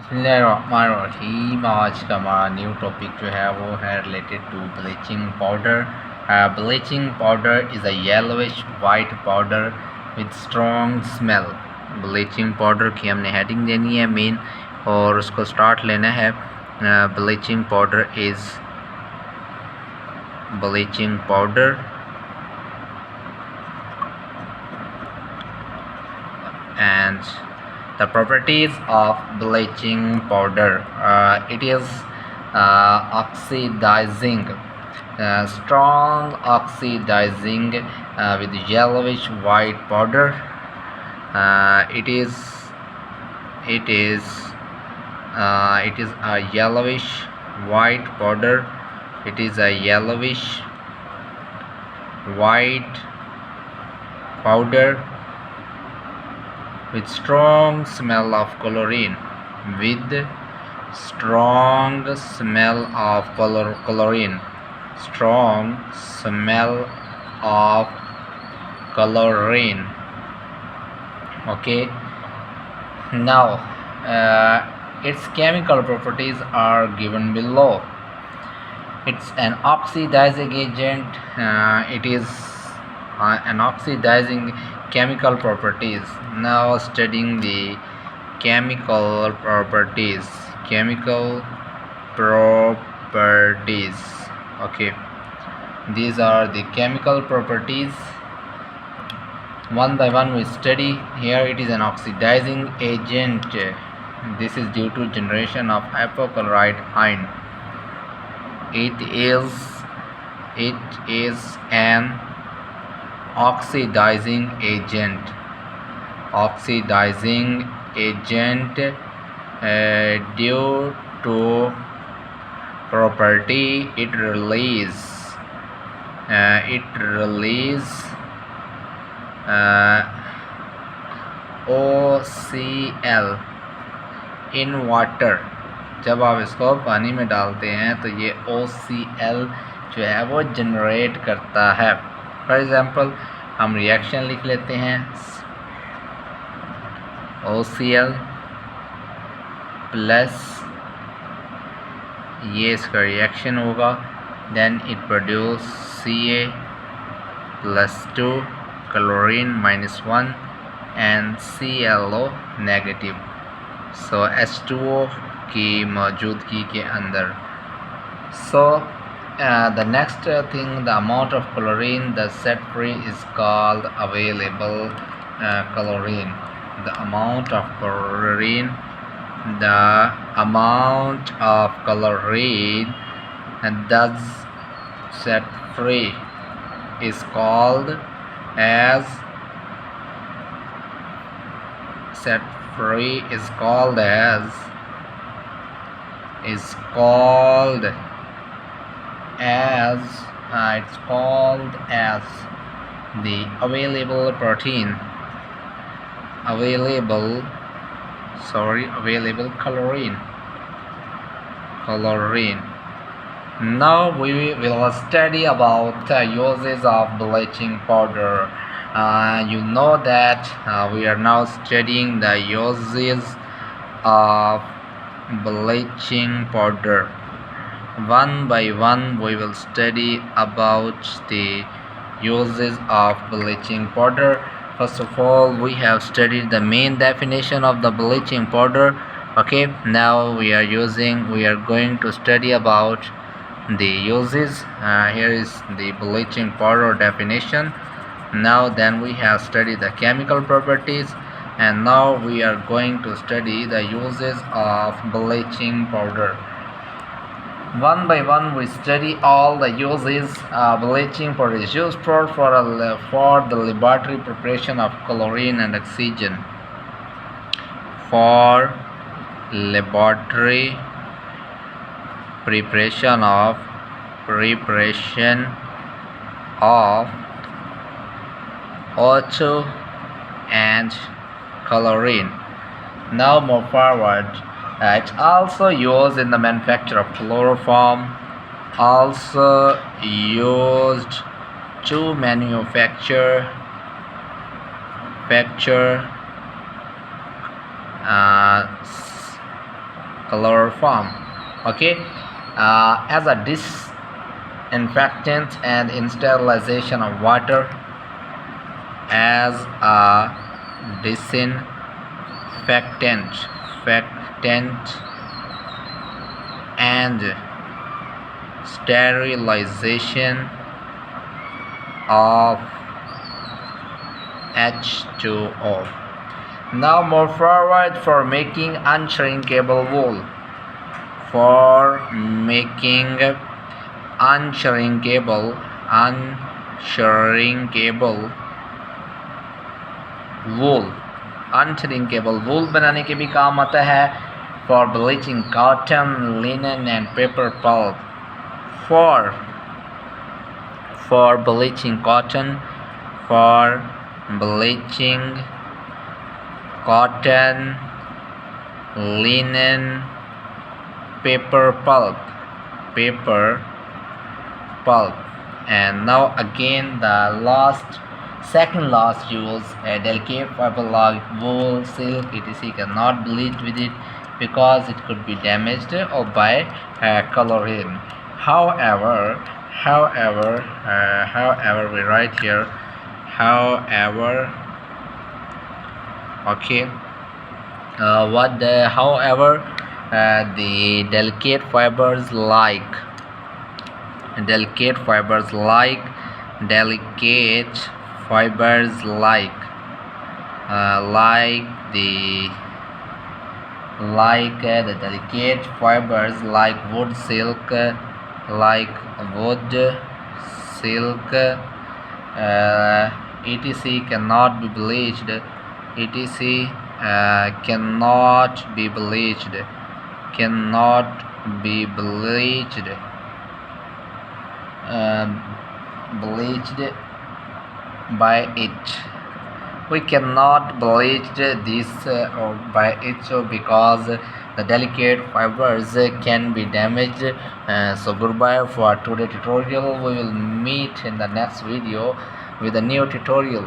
बिस्मिल्लाहिर्रहमानिर्रहीम। आज का हमारा न्यू टॉपिक जो है वो है related to bleaching powder. Bleaching powder is a yellowish white powder with strong smell. Bleaching powder की हमने हेडिंग देनी है मेन और उसको स्टार्ट लेना है। Bleaching powder is bleaching powder and the properties of bleaching powder. It is oxidizing, strong oxidizing with yellowish white powder. It is a yellowish white powder. It is a yellowish white powder with strong smell of chlorine. With strong smell of chlorine. Strong smell of chlorine. Okay. Now, its chemical properties are given below. It's an oxidizing agent. It is an oxidizing chemical properties. Now studying the chemical properties. Okay, these are the chemical properties. One by one we study. Here it is an oxidizing agent. This is due to generation of hypochlorite ion. It is an oxidizing agent. Due to property it release OCl in water. जब आप इसको पानी में डालते हैं तो ये OCl जो है वो जनरेट करता है। फॉर एग्ज़ाम्पल हम रिएक्शन लिख लेते हैं OCl प्लस ये इसका रिएक्शन होगा, then it produce Ca plus 2 chlorine -1 and ClO negative. So H2O की मौजूदगी के अंदर। सो the next thing, the amount of chlorine that set free is called available chlorine. The amount of chlorine that's set free is called as the available chlorine. Now we will study about uses of bleaching powder. You know that we are now studying the uses of bleaching powder. One by one we will study about the uses of bleaching powder. First of all, we have studied the main definition of the bleaching powder. Okay, now we are going to study about the uses. Here is the bleaching powder definition. Now then we have studied the chemical properties, and now we are going to study the uses of bleaching powder. One by one we study all the uses. Bleaching powder is used for the laboratory preparation of chlorine and oxygen. For laboratory preparation of O2 and chlorine. Now move forward. It's also used in the manufacture of chloroform. Also used to manufacture chloroform. Okay, as a disinfectant and in sterilization of water, as a disinfectant factant and sterilization of H2O. Now move forward for making unshrinkable wool. For making unshrinkable wool, अनश्रिंकेबल वूल बनाने के भी काम आता है. For bleaching cotton, linen and paper pulp. For bleaching cotton, for bleaching cotton, linen, paper pulp. And now again the second last use, a delicate fiber like wool, silk, etc. cannot bleach with it because it could be damaged or by coloring. However, we write here, however. Okay, however, the delicate fibers like the delicate fibers like wood, silk, etc. cannot be bleached. Cannot be bleached by it. We cannot bleach this by it, so because the delicate fibers can be damaged. So goodbye for today tutorial. We will meet in the next video with a new tutorial.